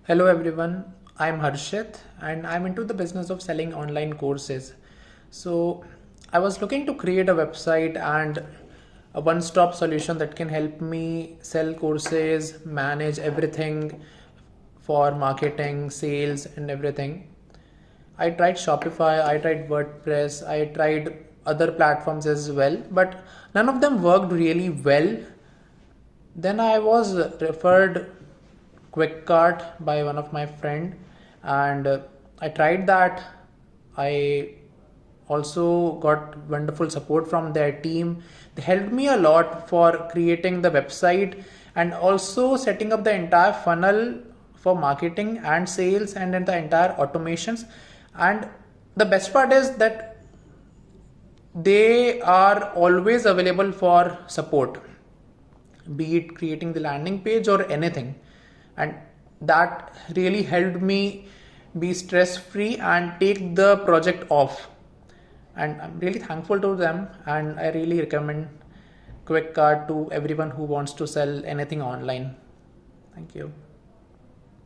Hello everyone, I'm Harshit and I'm into the business of selling online courses. So I was looking to create a website and a one-stop solution that can help me sell courses, manage everything for marketing, sales and everything. I tried Shopify, I tried WordPress, I tried other platforms as well, but none of them worked really well. Then I was referred Kwikcart by one of my friend, and I tried that. I also got wonderful support from their team. They helped me a lot for creating the website and also setting up the entire funnel for marketing and sales and then the entire automations. And the best part is that they are always available for support, be it creating the landing page or anything. And that really helped me be stress free and take the project off. And I'm really thankful to them, and I really recommend Quick Card to everyone who wants to sell anything online. Thank you.